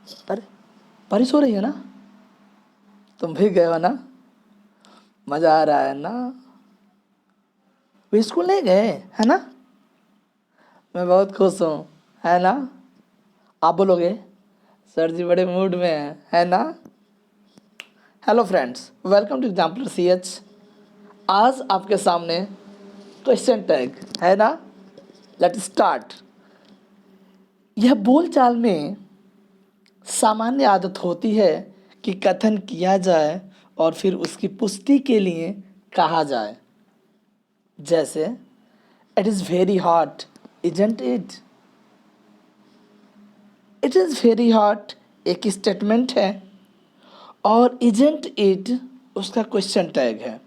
अरे बारिश हो रही है ना? तुम भीग गए हो ना? मज़ा आ रहा है ना? वे स्कूल नहीं गए है ना? मैं बहुत खुश हूँ, है ना? आप बोलोगे सर जी बड़े मूड में हैं, है ना? Hello friends, welcome to exemplar CH। आज आपके सामने क्वेश्चन टैग है ना? Let start. यह बोलचाल में सामान्य आदत होती है कि कथन किया जाए और फिर उसकी पुष्टि के लिए कहा जाए। जैसे it is very hot, isn't it? It is very hot एक स्टेटमेंट है और इजंट इट उसका क्वेश्चन टैग है।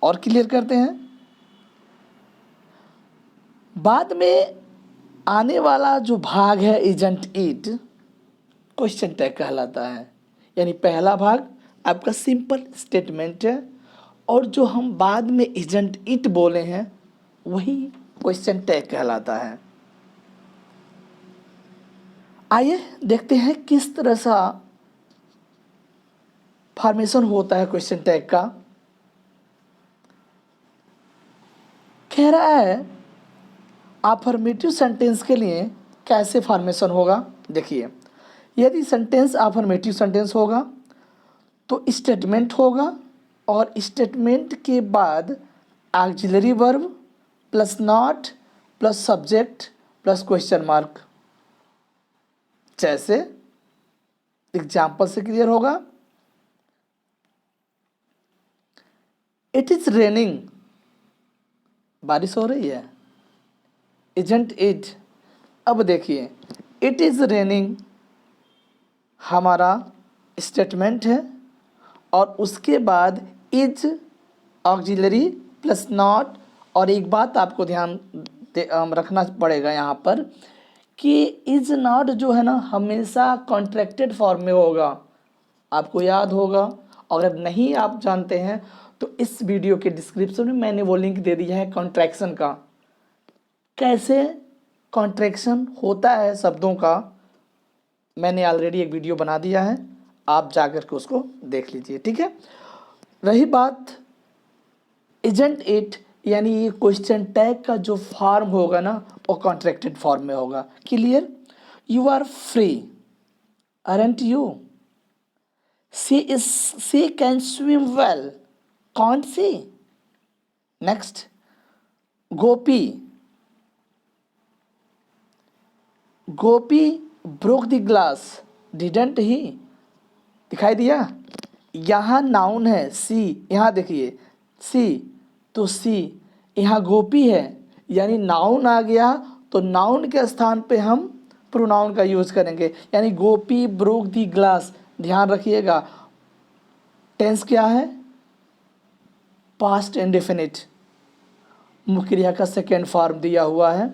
और क्लियर करते हैं, बाद में आने वाला जो भाग है इजंट इट क्वेश्चन टैग कहलाता है। यानी पहला भाग आपका सिंपल स्टेटमेंट है और जो हम बाद में इजंट इट बोले हैं वही क्वेश्चन टैग कहलाता है। आइए देखते हैं किस तरह सा फॉर्मेशन होता है क्वेश्चन टैग का। कह रहा है अफर्मेटिव सेंटेंस के लिए कैसे फॉर्मेशन होगा। देखिए, यदि सेंटेंस अफर्मेटिव सेंटेंस होगा तो स्टेटमेंट होगा और स्टेटमेंट के बाद auxiliary verb plus not plus subject plus question mark. जैसे एग्जाम्पल से क्लियर होगा, इट इज रेनिंग, बारिश हो रही है, इजंट इट? अब देखिए, इट इज रेनिंग हमारा स्टेटमेंट है और उसके बाद इज ऑक्सिलरी प्लस नॉट। और एक बात आपको ध्यान रखना पड़ेगा यहाँ पर कि इज नॉट जो है ना हमेशा कॉन्ट्रैक्टेड फॉर्म में होगा। आपको याद होगा, अगर नहीं आप जानते हैं तो इस वीडियो के डिस्क्रिप्शन में मैंने वो लिंक दे दिया है कॉन्ट्रैक्शन का, कैसे कॉन्ट्रैक्शन होता है शब्दों का। मैंने ऑलरेडी एक वीडियो बना दिया है, आप जाकर के उसको देख लीजिए, ठीक है। रही बात इजंट इट, यानी ये क्वेश्चन टैग का जो फॉर्म होगा ना वो कॉन्ट्रैक्टेड फॉर्म में होगा। Clear? You are free, aren't you? She can swim well, can't she? Next, Gopi broke the glass, didn't he? दिखाई दिया? यहाँ नाउन है सी, यहाँ देखिए सी, तो सी यहाँ गोपी है यानी नाउन आ गया, तो नाउन के स्थान पे हम प्रोनाउन का यूज करेंगे। यानी गोपी ब्रोक दी ग्लास, ध्यान रखिएगा टेंस क्या है, पास्ट इंडेफिनिट, मुख्य क्रिया का सेकेंड फॉर्म दिया हुआ है,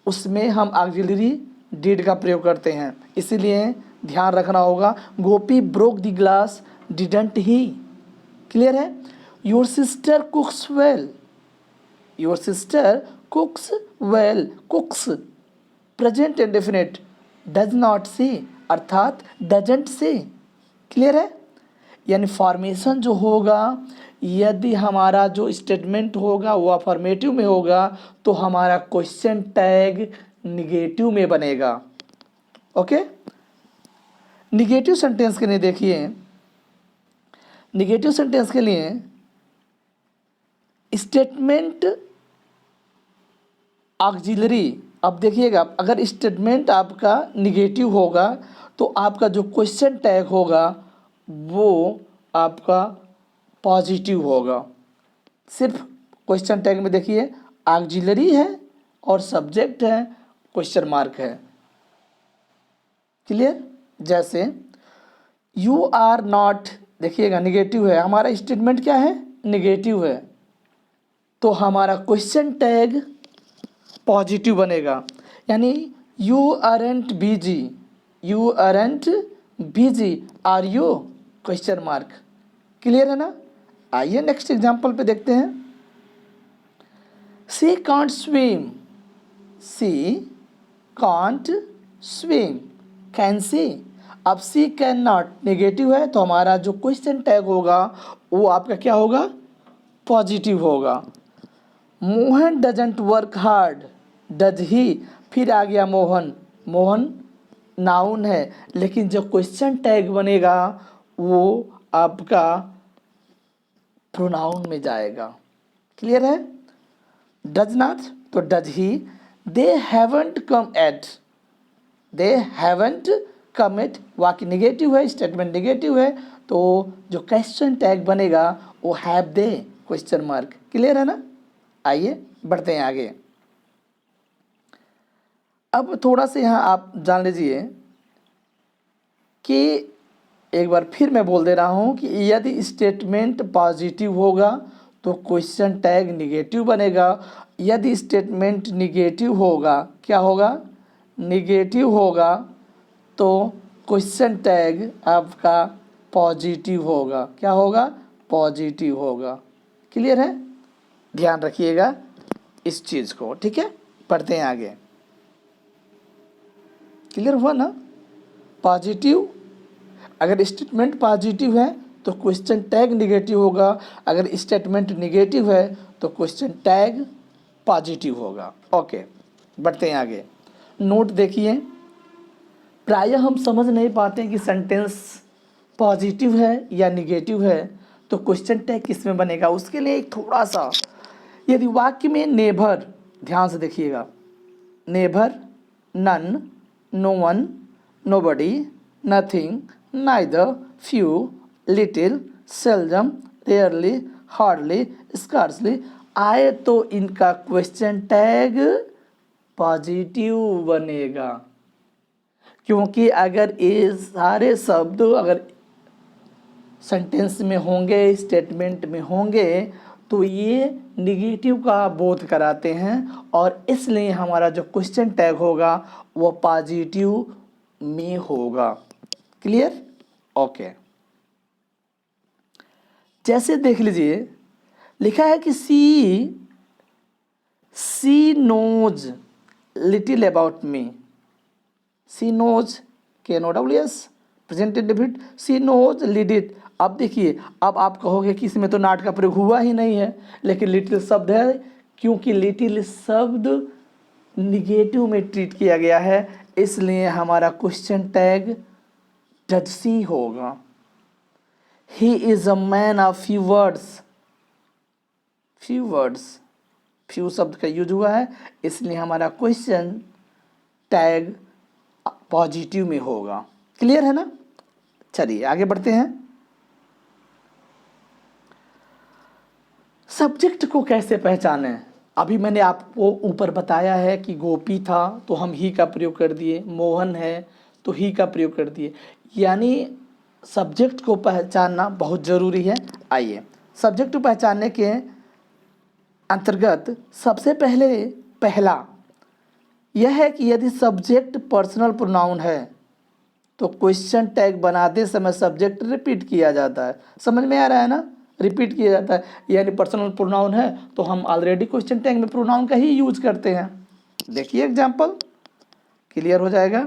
उसमें हम ऑक्सिलरी डिड का प्रयोग करते हैं, इसीलिए ध्यान रखना होगा। Gopi broke the glass, didn't he? Clear है? Your sister cooks well, your sister cooks well, cooks present indefinite, does not she अर्थात डजंट सी। क्लियर है? यानी फॉर्मेशन जो होगा, यदि हमारा जो स्टेटमेंट होगा वो अफर्मेटिव में होगा तो हमारा क्वेश्चन टैग निगेटिव में बनेगा। ओके, निगेटिव सेंटेंस के लिए देखिए, निगेटिव सेंटेंस के लिए स्टेटमेंट ऑक्सिलरी, अब देखिएगा अगर स्टेटमेंट आपका निगेटिव होगा तो आपका जो क्वेश्चन टैग होगा वो आपका पॉजिटिव होगा। सिर्फ क्वेश्चन टैग में देखिए ऑक्सिलरी है और सब्जेक्ट है, क्वेश्चन मार्क है। क्लियर? जैसे यू आर नॉट, देखिएगा निगेटिव है, हमारा स्टेटमेंट क्या है, निगेटिव है, तो हमारा क्वेश्चन टैग पॉजिटिव बनेगा। यानी you aren't busy, you aren't busy, are you, question mark. Clear है ना? आइए नेक्स्ट एग्जांपल पे देखते हैं। She can't swim, she can't swim, can she? अब सी कैन नॉट नेगेटिव है तो हमारा जो क्वेश्चन टैग होगा वो आपका क्या होगा, पॉजिटिव होगा। Mohan doesn't work hard, does he, फिर आ गया मोहन, मोहन नाउन है लेकिन जो क्वेश्चन टैग बनेगा वो आपका प्रोनाउन में जाएगा। क्लियर है? डज नॉट तो does he, they haven't come yet, they haven't come yet, वाक्य निगेटिव है, स्टेटमेंट निगेटिव है तो जो क्वेश्चन टैग बनेगा वो have they question mark. Clear है ना? आइए बढ़ते हैं आगे। अब थोड़ा सा यहाँ आप जान लीजिए कि एक बार फिर मैं बोल दे रहा हूँ कि यदि स्टेटमेंट पॉजिटिव होगा तो क्वेश्चन टैग निगेटिव बनेगा, यदि स्टेटमेंट निगेटिव होगा, क्या होगा, निगेटिव होगा तो क्वेश्चन टैग आपका पॉजिटिव होगा। क्या होगा? पॉजिटिव होगा। क्लियर है? ध्यान रखिएगा इस चीज़ को, ठीक है? पढ़ते हैं आगे। क्लियर हुआ ना? पॉजिटिव, अगर स्टेटमेंट पॉजिटिव है तो क्वेश्चन टैग निगेटिव होगा, अगर स्टेटमेंट निगेटिव है तो क्वेश्चन टैग पॉजिटिव होगा। ओके, बढ़ते हैं आगे। नोट देखिए, प्रायः हम समझ नहीं पाते हैं कि सेंटेंस पॉजिटिव है या निगेटिव है तो क्वेश्चन टैग किस में बनेगा। उसके लिए एक थोड़ा सा, यदि वाक्य में नेभर, ध्यान से देखिएगा, never, none, no one, nobody, nothing, neither, few, little, seldom, rarely, hardly, scarcely आए तो इनका क्वेश्चन टैग पॉजिटिव बनेगा, क्योंकि अगर ये सारे शब्द अगर सेंटेंस में होंगे, स्टेटमेंट में होंगे तो ये निगेटिव का बोध कराते हैं और इसलिए हमारा जो क्वेश्चन टैग होगा वो पॉजिटिव में होगा। क्लियर? ओके, जैसे देख लीजिए, लिखा है कि she knows little about me, she knows, K N O W S, present indefinite, she knows little. अब देखिए, अब आप कहोगे कि इसमें तो नॉट का प्रयोग हुआ ही नहीं है, लेकिन लिटिल शब्द है, क्योंकि लिटिल शब्द निगेटिव में ट्रीट किया गया है, इसलिए हमारा क्वेश्चन टैग डज सी होगा। He is a man of few words, few words, few शब्द का यूज हुआ है, इसलिए हमारा क्वेश्चन टैग पॉजिटिव में होगा। क्लियर है ना? चलिए आगे बढ़ते हैं। सब्जेक्ट को कैसे पहचानें? अभी मैंने आपको ऊपर बताया है कि गोपी था तो हम ही का प्रयोग कर दिए, मोहन है तो ही का प्रयोग कर दिए, यानी सब्जेक्ट को पहचानना बहुत ज़रूरी है। आइए, सब्जेक्ट को पहचानने के अंतर्गत सबसे पहला यह है कि यदि सब्जेक्ट पर्सनल प्रोनाउन है तो क्वेश्चन टैग बनाते समय सब्जेक्ट रिपीट किया जाता है। समझ में आ रहा है ना? रिपीट किया जाता है, यानी पर्सनल प्रोनाउन है तो हम ऑलरेडी क्वेश्चन टैग में प्रोनाउन का ही यूज करते हैं। देखिए एग्जांपल, क्लियर हो जाएगा।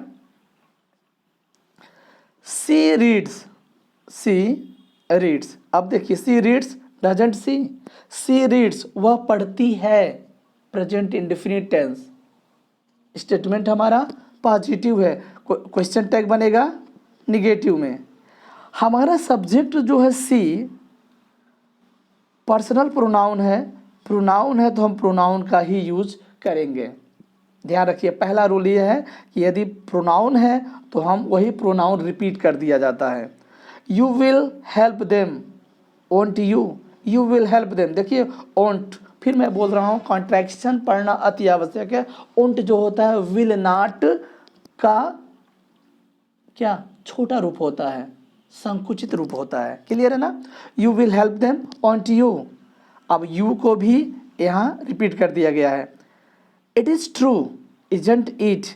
सी रीड्स, सी रीड्स, अब देखिए she reads doesn't she, she reads वह पढ़ती है, प्रेजेंट इंडेफिनिट टेंस, स्टेटमेंट हमारा पॉजिटिव है, क्वेश्चन टैग बनेगा निगेटिव में। हमारा सब्जेक्ट जो है सी पर्सनल प्रोनाउन है तो हम प्रोनाउन का ही यूज करेंगे। ध्यान रखिए, पहला रूल ये है कि यदि प्रोनाउन है तो हम वही प्रोनाउन रिपीट कर दिया जाता है। You will help them, ओंट you, you will help them, देखिए ओंट, फिर मैं बोल रहा हूँ कॉन्ट्रैक्शन पढ़ना अति आवश्यक है। ओंट जो होता है विल नॉट का क्या छोटा रूप होता है, संकुचित रूप होता है। क्लियर है ना? You will help them ओंट you, अब यू को भी यहाँ रिपीट कर दिया गया है। It is true, isn't it,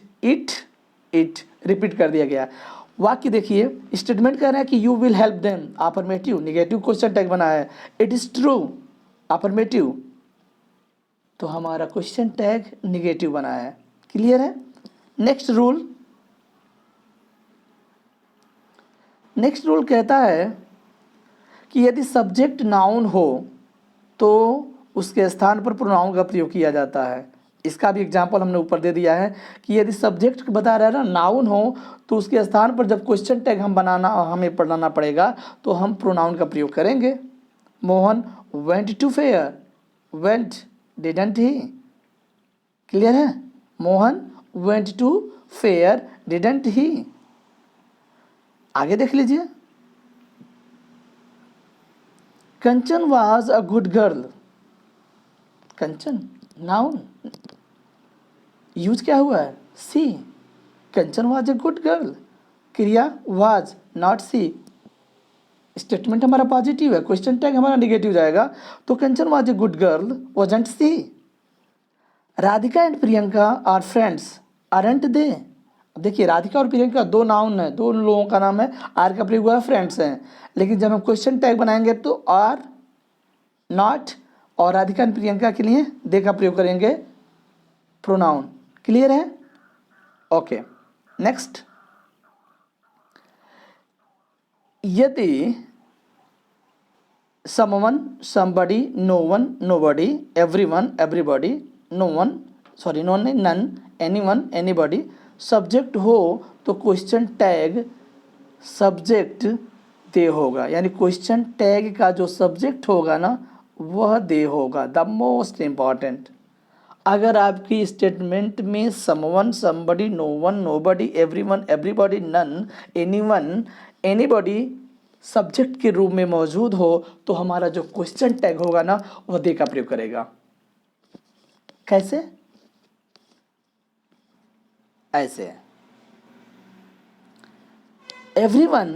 it repeat कर दिया गया। वाक्य देखिए, स्टेटमेंट कह रहा है कि you will help them, affirmative, negative question tag बना है। इट इज़ ट्रू, अफर्मेटिव, तो हमारा क्वेश्चन टैग निगेटिव बना है। क्लियर है? नेक्स्ट रूल, नेक्स्ट रूल कहता है कि यदि सब्जेक्ट नाउन हो तो उसके स्थान पर प्रोनाउन का प्रयोग किया जाता है। इसका भी एग्जाम्पल हमने ऊपर दे दिया है कि यदि सब्जेक्ट बता रहा है ना नाउन हो तो उसके स्थान पर जब क्वेश्चन टैग हमें बनाना पड़ेगा तो हम प्रोनाउन का प्रयोग करेंगे। Mohan went to fair, went didn't he. Clear है? Mohan went to fair didn't he. आगे देख लीजिए, Kanchan was a good girl. Kanchan noun, use क्या हुआ है? She. Kanchan was a good girl, क्रिया वाज नॉट सी। स्टेटमेंट हमारा पॉजिटिव है, क्वेश्चन टैग हमारा निगेटिव जाएगा, तो Kanchan was a good girl wasn't she. Radhika and Priyanka are friends aren't they. अब देखिए राधिका और प्रियंका दो नाउन है, दो लोगों का नाम है, आर का प्रयोग हुआ है फ्रेंड्स हैं, लेकिन जब हम क्वेश्चन टैग बनाएंगे तो आर नॉट और राधिका एंड प्रियंका के लिए दे का प्रयोग करेंगे प्रोनाउन। क्लियर है? ओके नेक्स्ट, यदि someone somebody no one nobody everyone everybody no one sorry no नहीं नन एनीवन एनीबॉडी सब्जेक्ट हो तो क्वेश्चन टैग सब्जेक्ट दे होगा, यानी क्वेश्चन टैग का जो सब्जेक्ट होगा ना वह दे होगा। द मोस्ट इम्पॉर्टेंट, अगर आपकी स्टेटमेंट में someone somebody no one nobody everyone everybody none anyone anybody subject के रूप में मौजूद हो तो हमारा जो क्वेश्चन टैग होगा ना वह दे का प्रयोग करेगा। कैसे? ऐसे, एवरीवन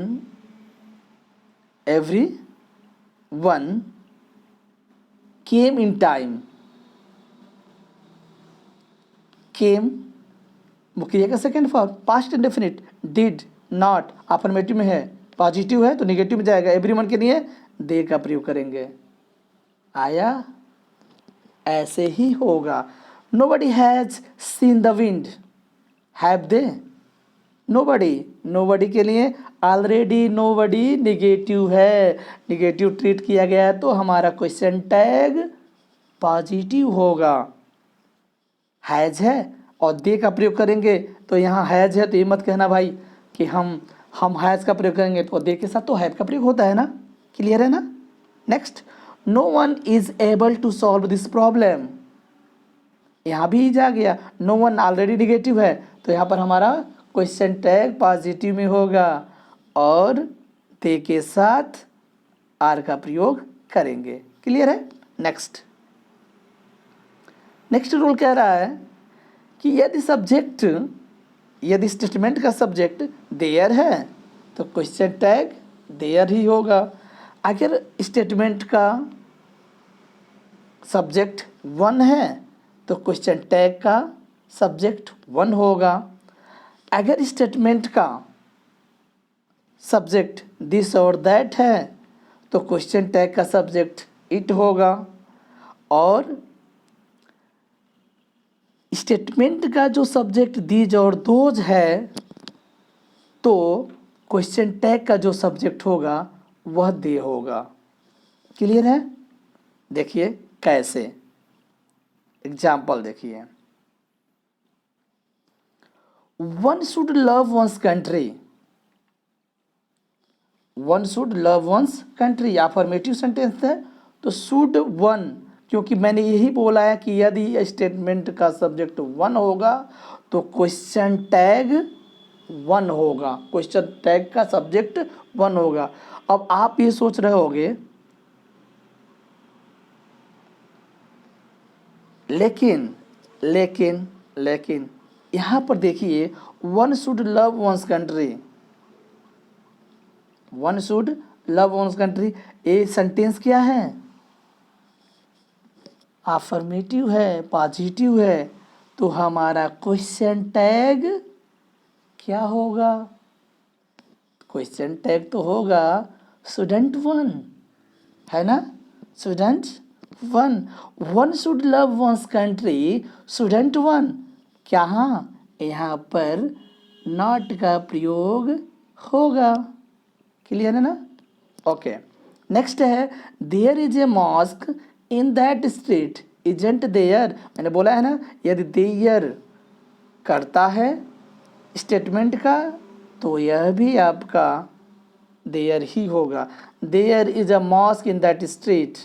केम इन टाइम। केम क्रिया का second form past indefinite, did not affirmative में है, पॉजिटिव है तो निगेटिव में जाएगा, एवरीवन के लिए दे का प्रयोग करेंगे। आया? ऐसे ही होगा। Nobody has seen the wind, have they? Nobody के लिए ऑलरेडी नोबडी निगेटिव है, निगेटिव ट्रीट किया गया है तो हमारा क्वेश्चन टैग पॉजिटिव होगा। हैज है और दे का प्रयोग करेंगे तो यहाँ हैज है तो ये मत कहना भाई कि हम हैज का प्रयोग करेंगे तो दे के साथ तो हैव का प्रयोग होता है ना। क्लियर है ना? Next, no one is able to solve this problem. यहाँ भी जा गया, नो वन ऑलरेडी निगेटिव है तो यहाँ पर हमारा क्वेश्चन टैग पॉजिटिव में होगा और दे के साथ आर का प्रयोग करेंगे। क्लियर है? नेक्स्ट रूल कह रहा है कि यदि स्टेटमेंट का सब्जेक्ट देयर है तो क्वेश्चन टैग देयर ही होगा। अगर स्टेटमेंट का सब्जेक्ट वन है तो क्वेश्चन टैग का सब्जेक्ट वन होगा। अगर स्टेटमेंट का सब्जेक्ट दिस और दैट है तो क्वेश्चन टैग का सब्जेक्ट इट होगा। और स्टेटमेंट का जो सब्जेक्ट दीज और दोज है तो क्वेश्चन टैग का जो सब्जेक्ट होगा वह दे होगा। क्लियर है? देखिए कैसे, एग्जाम्पल देखिए, one should love one's country. One should love one's country affirmative sentence है तो शुड वन, क्योंकि मैंने यही बोला है कि यदि स्टेटमेंट का सब्जेक्ट वन होगा तो क्वेश्चन टैग वन होगा, क्वेश्चन टैग का सब्जेक्ट वन होगा। अब आप ये सोच रहे होंगे लेकिन यहाँ पर देखिए, one should love one's country, one should love one's country, ये सेंटेंस क्या है? अफर्मेटिव है, पॉजिटिव है, तो हमारा क्वेश्चन टैग क्या होगा? क्वेश्चन टैग तो होगा स्टूडेंट वन, है ना? Student one, one should love one's country, student one. क्या हाँ यहाँ पर नॉट का प्रयोग होगा। क्लियर है ना? ओके, नेक्स्ट है there is a mosque in that street isn't there. मैंने बोला है ना, यदि देयर करता है स्टेटमेंट का तो यह भी आपका देयर ही होगा। There is a mosque in that street,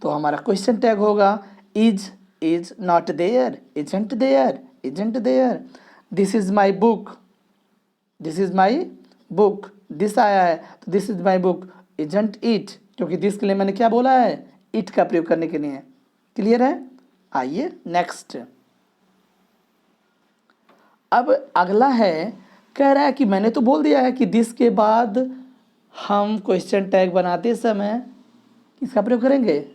तो हमारा क्वेश्चन टैग होगा is not there, isn't there, isn't there. This is my book, this is my book, this आया है तो this is my book, isn't it, क्योंकि this के लिए मैंने क्या बोला है, इट का प्रयोग करने के लिए। क्लियर है? आइए नेक्स्ट। अब अगला है, कह रहा है कि मैंने तो बोल दिया है कि दिस के बाद हम क्वेश्चन टैग बनाते समय किसका प्रयोग करेंगे,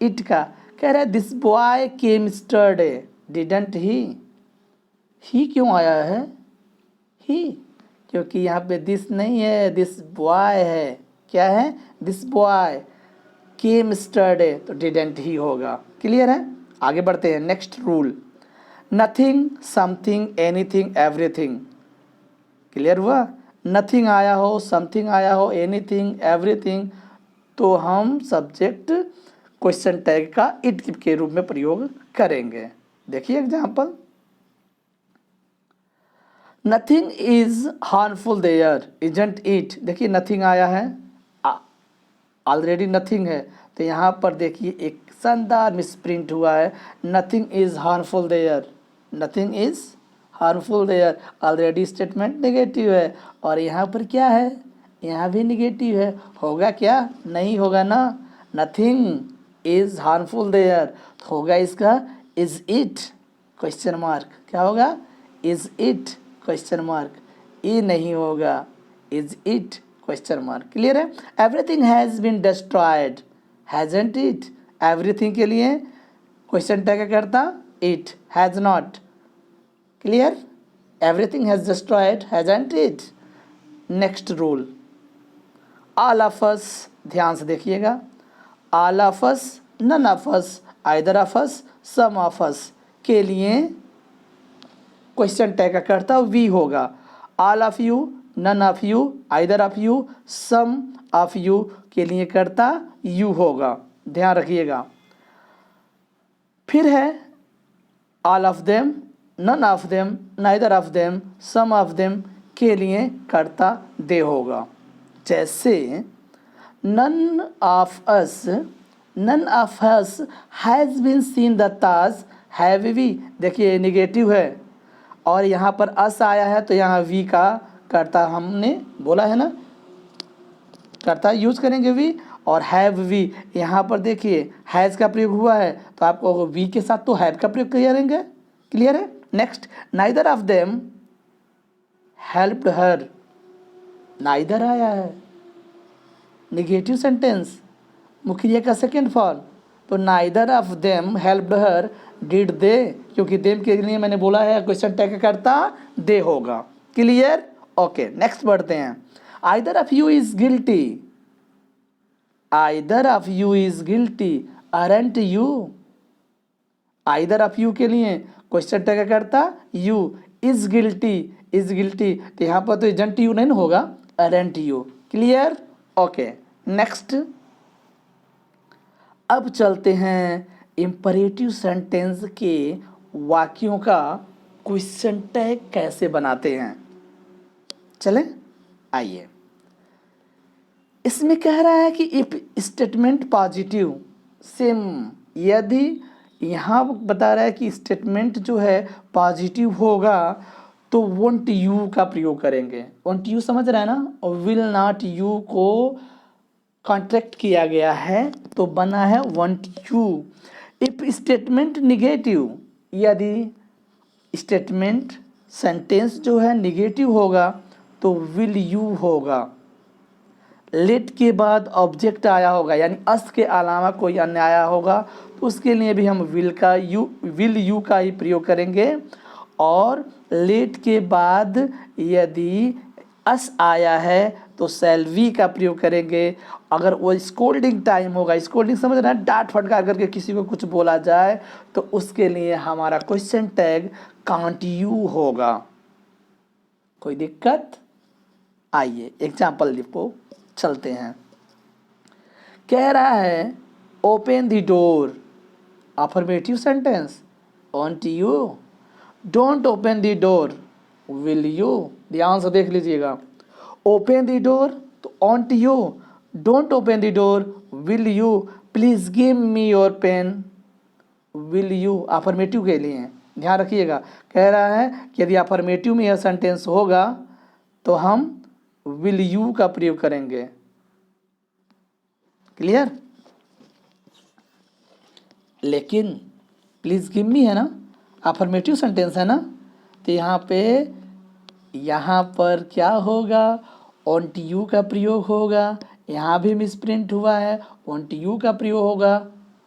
इट का। कह रहा है this boy came yesterday didn't he क्यों आया है, ही, क्योंकि यहाँ पे दिस नहीं है, दिस बॉय है। क्या है, दिस बॉय केम स्टरडे, तो डिडंट ही होगा। क्लियर है? आगे बढ़ते हैं। Next rule, nothing, something, anything, everything. Clear हुआ? नथिंग आया हो, समथिंग आया हो, एनीथिंग, एवरीथिंग, तो हम सब्जेक्ट क्वेश्चन टैग का इट के रूप में प्रयोग करेंगे। देखिए example, nothing is harmful there isn't it. देखिए नथिंग आया है, ऑलरेडी नथिंग है, तो यहाँ पर देखिए एक शानदार मिसप्रिंट हुआ है, nothing is harmful there, nothing is harmful there, already statement negative है, और यहाँ पर क्या है, यहाँ भी नेगेटिव है, होगा क्या, नहीं होगा ना, नथिंग इज हार्मफुल देयर, तो होगा इसका इज इट क्वेश्चन मार्क। क्या होगा, इज इट क्वेश्चन मार्क, ये नहीं होगा, is it question mark. Clear है? Everything has been destroyed, hasn't it, everything के लिए क्वेश्चन टैग क्या करता, it, has not. Clear? Everything has destroyed, hasn't it. Next rule, all of us, ध्यान से देखिएगा, all of us, none of us, either of us, some of us के लिए question tag का करता वी होगा। All of you, none of you, either of you, some of you के लिए करता यू होगा, ध्यान रखिएगा। फिर है all of them, none of them, neither of them, some of them के लिए करता दे होगा। जैसे none of us, none of us has been seen the Taj, have we, देखिए निगेटिव है, और यहाँ पर अस आया है तो यहाँ वी का करता हमने बोला है ना, करता यूज करेंगे वी, और हैव वी, यहाँ पर देखिए हैज़ का प्रयोग हुआ है तो आपको वी के साथ तो हैव का प्रयोग करेंगे। क्लियर है? Next, neither of them helped her, neither आया है, निगेटिव सेंटेंस, मुखिया का सेकेंड फॉर्म, तो neither of them helped her did they, क्योंकि देम के लिए मैंने बोला है क्वेश्चन टैग करता दे होगा। क्लियर? ओके, नेक्स्ट बढ़ते हैं। Either of you is guilty, either of you is guilty, aren't you, either of you के लिए क्वेश्चन टैग करता you, is guilty, is guilty, तो यहाँ पर तो एजेंट यू नहीं होगा, aren't you. Clear? Okay, next. अब चलते हैं इम्परेटिव सेंटेंस के वाक्यों का क्वेश्चन टैग कैसे बनाते हैं। चलें, आइए। इसमें कह रहा है कि इफ स्टेटमेंट पॉजिटिव, सेम, यदि यहाँ बता रहा है कि स्टेटमेंट जो है पॉजिटिव होगा तो वोंट यू का प्रयोग करेंगे। वोंट यू समझ रहा है ना, और विल नॉट यू को कॉन्ट्रैक्ट किया गया है तो बना है want you. If statement negative, यदि स्टेटमेंट सेंटेंस जो है निगेटिव होगा तो विल यू होगा। लेट के बाद ऑब्जेक्ट आया होगा, यानी अस के अलावा कोई अन्य आया होगा तो उसके लिए भी हम विल यू का ही प्रयोग करेंगे। और लेट के बाद यदि अस आया है तो शैल वी का प्रयोग करेंगे। अगर वो स्कोल्डिंग टाइम होगा, स्कोल्डिंग समझ रहे हैं, डांट फटकार करके किसी को कुछ बोला जाए तो उसके लिए हमारा क्वेश्चन टैग कांट यू होगा। कोई दिक्कत? आइए एग्जाम्पल लिखो, चलते हैं। कह रहा है open the door, affirmative sentence, won't you, don't open the door, will you. ध्यान से देख लीजिएगा, ओपन द डोर तो won't you, don't open the door, will you, please give me your pen, will you affirmative के लिए हैं, ध्यान रखिएगा। कह रहा है कि यदि अफर्मेटिव में यह सेंटेंस होगा तो हम विल यू का प्रयोग करेंगे। क्लियर? लेकिन प्लीज गिव मी है ना, अफर्मेटिव सेंटेंस है ना, तो यहाँ पर क्या होगा, ऑन्ट यू का प्रयोग होगा। यहाँ भी मिसप्रिंट हुआ है, ऑन्ट यू का प्रयोग होगा,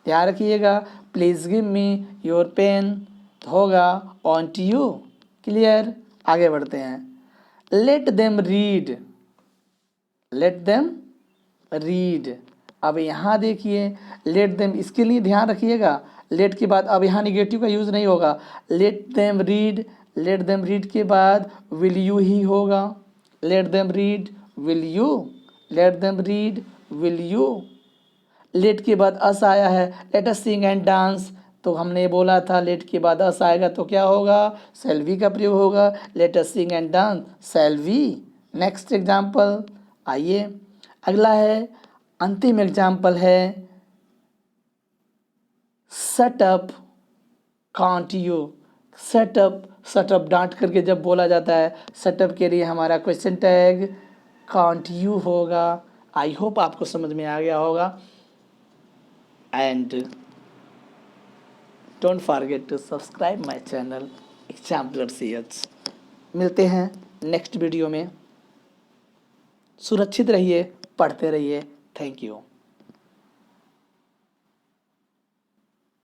ध्यान रखिएगा। Please give me your pen होगा ऑन्ट यू। क्लियर? आगे बढ़ते हैं। Let them read, let them read. अब यहाँ देखिए लेट देम, इसके लिए ध्यान रखिएगा, लेट के बाद अब यहाँ निगेटिव का यूज़ नहीं होगा। Let them read, let them read के बाद विल यू ही होगा। Let them read will you, let them read will you. Let के बाद अस आया है, let us sing and dance, तो हमने बोला था लेट के बाद अस आएगा तो क्या होगा, शैल वी का प्रयोग होगा। Let us sing and dance, shall we. Next example, आइए अगला है, अंतिम एग्जाम्पल है set up can't you. Setup, setup don't करके जब बोला जाता है, सेटअप के लिए हमारा क्वेश्चन टैग कांट यू होगा। आई होप आपको समझ में आ गया होगा। And don't forget to subscribe my channel Exampler CH। मिलते हैं नेक्स्ट वीडियो में। सुरक्षित रहिए, पढ़ते रहिए। Thank you.